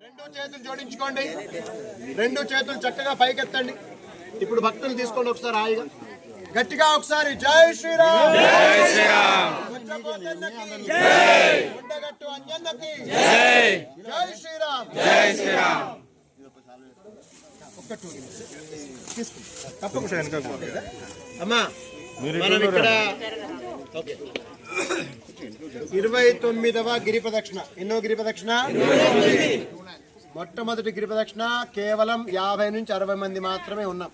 రెండు చేతులు జోడించుకోండి. రెండు చేతులు చక్కగా పైకెత్తండి. ఇప్పుడు భక్తులు తీసుకోండి ఒకసారి హాయిగా గట్టిగా ఒకసారి జై శ్రీరామ్ జై శ్రీరామ్ ఉండగట్టు అంజన్నకి జై జై శ్రీరామ్ జై శ్రీరామ్. అమ్మా మనం ఇక్కడ 29వ గిరి ప్రదక్షిణ. ఎన్నో గిరి ప్రదక్షిణ? మొట్టమొదటి గిరి ప్రదక్షిణ కేవలం 50 నుంచి 60 మంది మాత్రమే ఉన్నాం.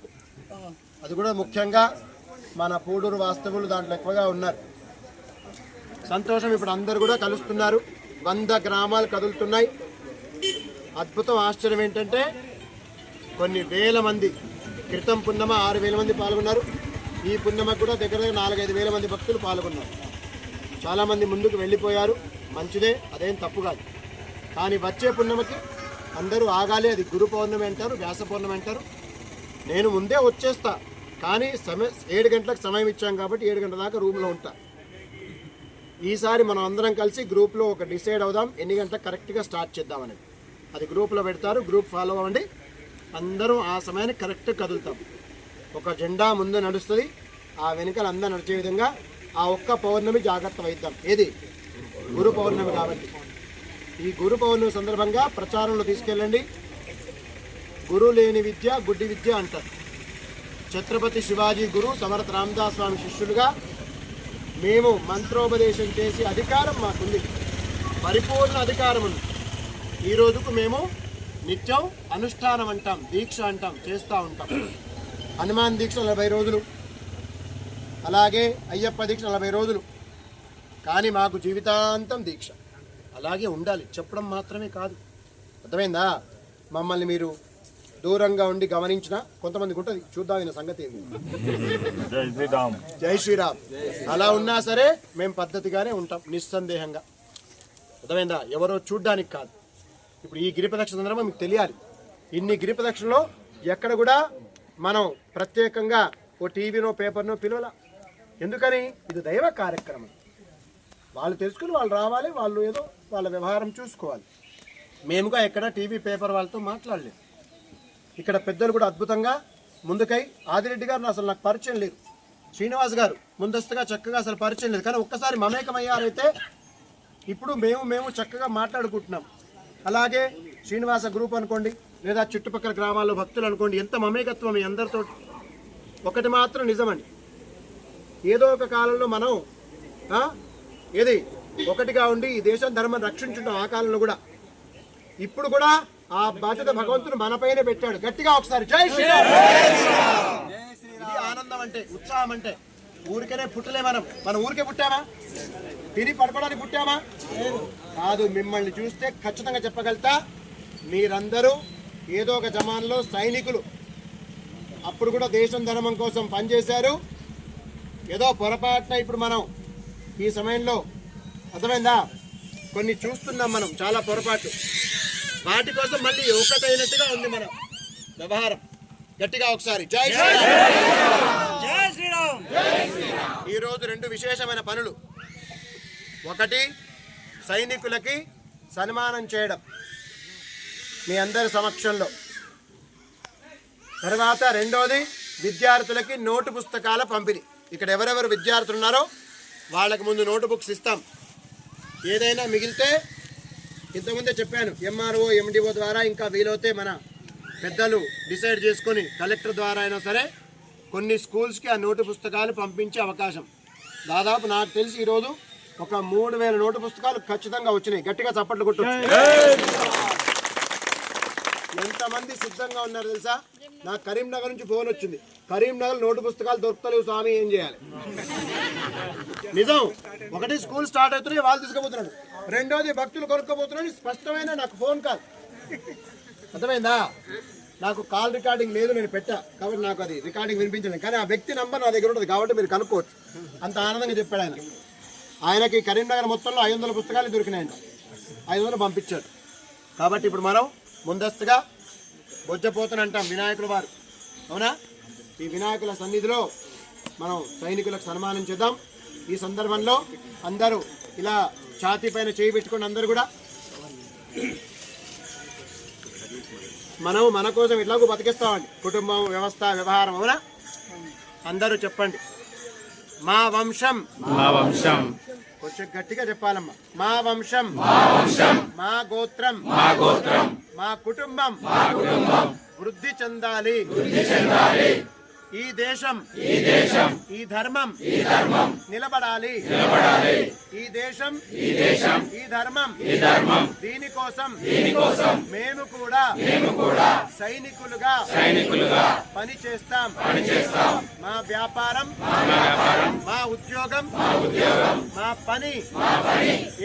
అది కూడా ముఖ్యంగా మన పూడూరు వాస్తవులు దాంట్లో ఎక్కువగా ఉన్నారు. సంతోషం. ఇప్పుడు అందరు కూడా కలుస్తున్నారు. 100 గ్రామాలు కదులుతున్నాయి. అద్భుతం. ఆశ్చర్యం ఏంటంటే కొన్ని వేల మంది క్రితం పున్నమ 6,000 మంది పాల్గొన్నారు. ఈ పున్నమకు కూడా దగ్గర 4-5 వేల మంది భక్తులు పాల్గొన్నారు. చాలామంది ముందుకు వెళ్ళిపోయారు. మంచిదే, అదేం తప్పు కాదు. కానీ వచ్చే పున్నమకి అందరూ ఆగాలి. అది గురు పౌర్ణమి అంటారు, వ్యాస పౌర్ణమి అంటారు. నేను ముందే వచ్చేస్తా, కానీ 7 గంటలకు సమయం ఇచ్చాం కాబట్టి 7 గంటల దాకా రూమ్లో ఉంటా. ఈసారి మనం అందరం కలిసి గ్రూప్లో ఒక డిసైడ్ అవుదాం ఎన్ని గంటలకు కరెక్ట్గా స్టార్ట్ చేద్దామనేది. అది గ్రూప్లో పెడతారు, గ్రూప్ ఫాలో అవ్వండి. అందరం ఆ సమయానికి కరెక్ట్గా కదులుతాం. ఒక జెండా ముందు నడుస్తుంది, ఆ వెనుకలు అందరూ నడిచే విధంగా ఆ ఒక్క పౌర్ణమి జాగ్రత్త వహిద్దాం. ఏది? గురు పౌర్ణమి కాబట్టి ఈ గురు పౌర్ణమి సందర్భంగా ప్రచారంలో తీసుకెళ్ళండి. గురు లేని విద్య గుడ్డి విద్య అంటారు. ఛత్రపతి శివాజీ గురు సమర్థ రామదాస్ స్వామి శిష్యులుగా మేము మంత్రోపదేశం చేసే అధికారం మాకుంది, పరిపూర్ణ అధికారం ఉంది. ఈ రోజుకు మేము నిత్యం అనుష్ఠానం అంటాం, దీక్ష అంటాం, చేస్తూ ఉంటాం. హనుమాన్ దీక్ష 40 రోజులు, అలాగే అయ్యప్ప దీక్ష 40 రోజులు. కానీ మాకు జీవితాంతం దీక్ష. అలాగే ఉండాలి, చెప్పడం మాత్రమే కాదు. అర్థమైందా? మమ్మల్ని మీరు దూరంగా ఉండి గమనించిన కొంతమందికి ఉంటుంది, చూద్దాం ఈయన సంగతి ఏంది. జై శ్రీరామ్. అలా ఉన్నా సరే మేము పద్ధతిగానే ఉంటాం, నిస్సందేహంగా. అర్థమైందా? ఎవరో చూడ్డానికి కాదు. ఇప్పుడు ఈ గిరి ప్రదక్షిణ సందర్భంగా మీకు తెలియాలి. ఇన్ని గిరి ప్రదక్షిణలో ఎక్కడ కూడా మనం ప్రత్యేకంగా ఓ టీవీనో పేపర్నో పిలవాల. ఎందుకని? ఇది దైవ కార్యక్రమం. వాళ్ళు తెలుసుకుని వాళ్ళు రావాలి, వాళ్ళు ఏదో వాళ్ళ వ్యవహారం చూసుకోవాలి. మేముగా ఎక్కడ టీవీ పేపర్ వాళ్ళతో మాట్లాడలేదు. ఇక్కడ పెద్దలు కూడా అద్భుతంగా ముందుకై, ఆదిరెడ్డి గారు అసలు నాకు పరిచయం లేదు, శ్రీనివాస్ గారు ముందస్తుగా చక్కగా అసలు పరిచయం లేదు. కానీ ఒక్కసారి మమేకమయ్యారైతే ఇప్పుడు మేము చక్కగా మాట్లాడుకుంటున్నాం. అలాగే శ్రీనివాస గ్రూప్ అనుకోండి, లేదా చుట్టుపక్కల గ్రామాల్లో భక్తులు అనుకోండి, ఎంత మమేకత్వం మీ అందరితో. ఒకటి మాత్రం నిజమండి, ఏదో ఒక కాలంలో మనం ఏది ఒకటిగా ఉండి ఈ దేశం ధర్మం రక్షించుంటాం. ఆ కాలంలో కూడా ఇప్పుడు కూడా ఆ బాధ్యత భగవంతుడు మనపైనే పెట్టాడు. గట్టిగా ఒకసారి జై శ్రీరామ్. ఇది ఆనందం అంటే, ఉత్సాహం అంటే. ఊరికనే పుట్టలే మనం ఊరికే పుట్టామా? తిరిగి పడుకోవడానికి పుట్టామా? కాదు. మిమ్మల్ని చూస్తే ఖచ్చితంగా చెప్పగలుగుతా, మీరందరూ ఏదో ఒక జమాన్లో సైనికులు. అప్పుడు కూడా దేశం ధర్మం కోసం పనిచేశారు. ఏదో పొరపాటున ఇప్పుడు మనం ఈ సమయంలో, అర్థమైందా, కొన్ని చూస్తున్నాం మనం, చాలా పొరపాటు. వాటి కోసం మళ్ళీ ఒకటైనట్టుగా ఉంది మన వ్యవహారం. గట్టిగా ఒకసారి జై శ్రీరామ్. ఈరోజు 2 విశేషమైన పనులు. ఒకటి, సైనికులకి సన్మానం చేయడం మీ అందరి సమక్షంలో. తర్వాత రెండోది, విద్యార్థులకి నోటు పుస్తకాల పంపిణీ. ఇక్కడ ఎవరెవరు విద్యార్థులు ఉన్నారో వాళ్ళకి ముందు నోటు బుక్స్ ఇస్తాం. ఏదైనా మిగిలితే ఇంతకుముందే చెప్పాను, ఎంఆర్ఓ ఎండిఓ ద్వారా, ఇంకా వీలైతే మన పెద్దలు డిసైడ్ చేసుకొని కలెక్టర్ ద్వారా అయినా సరే కొన్ని స్కూల్స్కి ఆ నోటు పుస్తకాలు పంపించే అవకాశం. దాదాపు నాకు తెలిసి ఈరోజు ఒక 3000 నోటు పుస్తకాలు ఖచ్చితంగా వచ్చినాయి. గట్టిగా చప్పట్లు కొట్టు. ఎంతమంది సిద్ధంగా ఉన్నారు తెలుసా? నాకు కరీంనగర్ నుంచి ఫోన్ వచ్చింది, కరీంనగర్ నోటు పుస్తకాలు దొరుకుతలేవు స్వామి, ఏం చేయాలి? నిజం. ఒకటి, స్కూల్ స్టార్ట్ అవుతున్నాయి, వాళ్ళు తీసుకుపోతున్నాడు. రెండోది, భక్తులు కొనుక్కోబోతున్నాడు. స్పష్టమైన నాకు ఫోన్ కాల్. అర్థమైందా? నాకు కాల్ రికార్డింగ్ లేదు, నేను పెట్టా కాబట్టి నాకు అది రికార్డింగ్ వినిపించలేదు. కానీ ఆ వ్యక్తి నంబర్ నా దగ్గర ఉంటుంది కాబట్టి మీరు కనుక్కోవచ్చు. అంత ఆనందంగా చెప్పాడు ఆయన. ఆయనకి కరీంనగర్ మొత్తంలో 500 పుస్తకాలు దొరికినాయంట. 500 పంపించాడు. కాబట్టి ఇప్పుడు మనం ముందస్తుగా బొజ్జపోతను అంటాం, వినాయకుల వారు. అవునా? ఈ వినాయకుల సన్నిధిలో మనం సైనికులకు సన్మానం చేద్దాం. ఈ సందర్భంలో అందరూ ఇలా ఛాతీ పైన చేయి పెట్టుకొని అందరూ కూడా మనం మన కోసం ఇట్లాగూ బతికిస్తామండి. కుటుంబం, వ్యవస్థ, వ్యవహారం. అవునా? అందరూ చెప్పండి. మా వంశం, మా వంశం, కొంచెం గట్టిగా చెప్పాలమ్మా. మా వంశం, మా వంశం, మా గోత్రం, మా గోత్రం, మా కుటుంబం, మా కుటుంబం వృద్ధి చెందాలి. వృద్ధి చెందాలి. ఈ దేశం, ఈ దేశం, ఈ ధర్మం, ఈ ధర్మం నిలబడాలి. నిలబడాలి. ఈ దేశం, ఈ దేశం, ఈ ధర్మం, ఈ ధర్మం దీనికోసం మేము కూడా సైనికులుగా సైనికులుగా పని చేస్తాం. మా వ్యాపారం, మా ఉద్యోగం, మా పని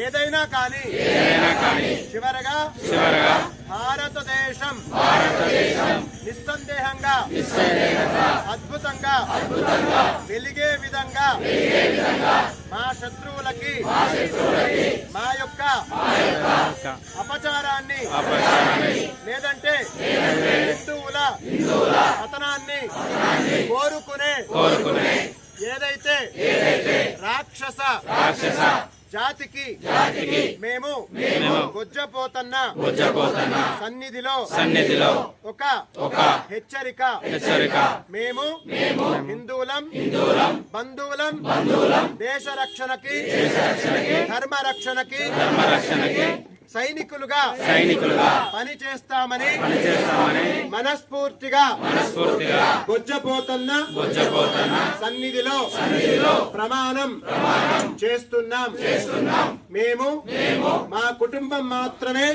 ఏదైనా కానీ చివరగా భారతదేశం నిస్సందేహంగా అద్భుతంగా వెలిగే విధంగా మా శత్రువులకి మా యొక్క అపచారాన్ని లేదంటే హిందువుల పతనాన్ని కోరుకునే ఏదైతే రాక్షస జాతికి మేము గొజ్జపోతన్న సన్నిధిలో ఒక హెచ్చరిక. మేము హిందువులం, బంధువులం, దేశ రక్షణకి, ధర్మ రక్షణకి సైనికులుగా పని చేస్తామని మనస్ఫూర్తిగా గొజ్జపోతన్న సన్నిధిలో ప్రమాణం చేస్తున్నాం. మేము మా కుటుంబం మాత్రమే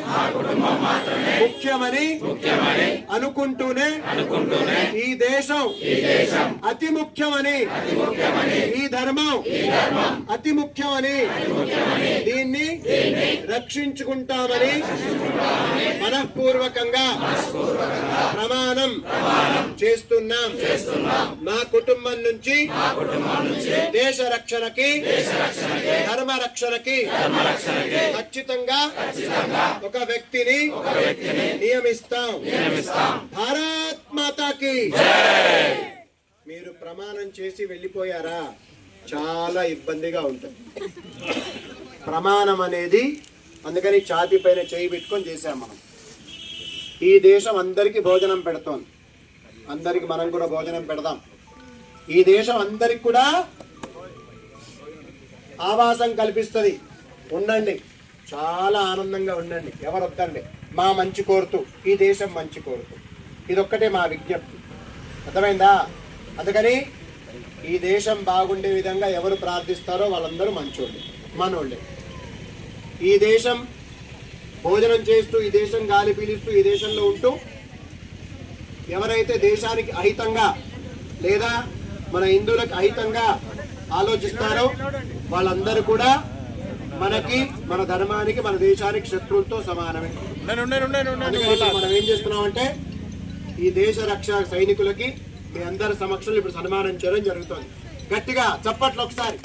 ముఖ్యమని అనుకుంటూనే ఈ దేశం అతి ముఖ్యమని, ఈ ధర్మం అతి ముఖ్యమని, దీన్ని రక్షించుకుంటామని మనఃపూర్వకంగా ప్రమాణం చేస్తున్నాం. మా కుటుంబం నుంచి దేశ రక్షణకి, ధర్మ రక్షణకి ఖచ్చితంగా ఒక వ్యక్తిని నియమిస్తాం. భారత్ మాతాకి. మీరు ప్రమాణం చేసి వెళ్ళిపోయారా చాలా ఇబ్బందిగా ఉంటుంది. ప్రమాణం అనేది అందుకని ఛాతీ పైన చేయి పెట్టుకొని చేసాం మనం. ఈ దేశం అందరికీ భోజనం పెడుతోంది. అందరికి మనం కూడా భోజనం పెడదాం. ఈ దేశం అందరికి కూడా ఆవాసం కల్పిస్తుంది. ఉండండి, చాలా ఆనందంగా ఉండండి. ఎవరు వద్దండి. మా మంచి కోరుతూ, ఈ దేశం మంచి కోరుతూ, ఇదొక్కటే మా విజ్ఞప్తి. అర్థమైందా? అందుకని ఈ దేశం బాగుండే విధంగా ఎవరు ప్రార్థిస్తారో వాళ్ళందరూ మంచోళ్ళు, మనోళ్ళే. ఈ దేశం భోజనం చేస్తూ, ఈ దేశం గాలి పీలుస్తూ, ఈ దేశంలో ఉంటూ ఎవరైతే దేశానికి అహితంగా లేదా మన హిందువులకు అహితంగా ఆలోచిస్తారో వాళ్ళందరూ కూడా మనకి, మన ధర్మానికి, మన దేశానికి శత్రువులతో సమానమే. మనం ఏం చేస్తున్నామంటే ఈ దేశ రక్షణ సైనికులకి మీ అందరి సమక్షంలో ఇప్పుడు సన్మానం చేయడం జరుగుతుంది. గట్టిగా చప్పట్లు ఒకసారి.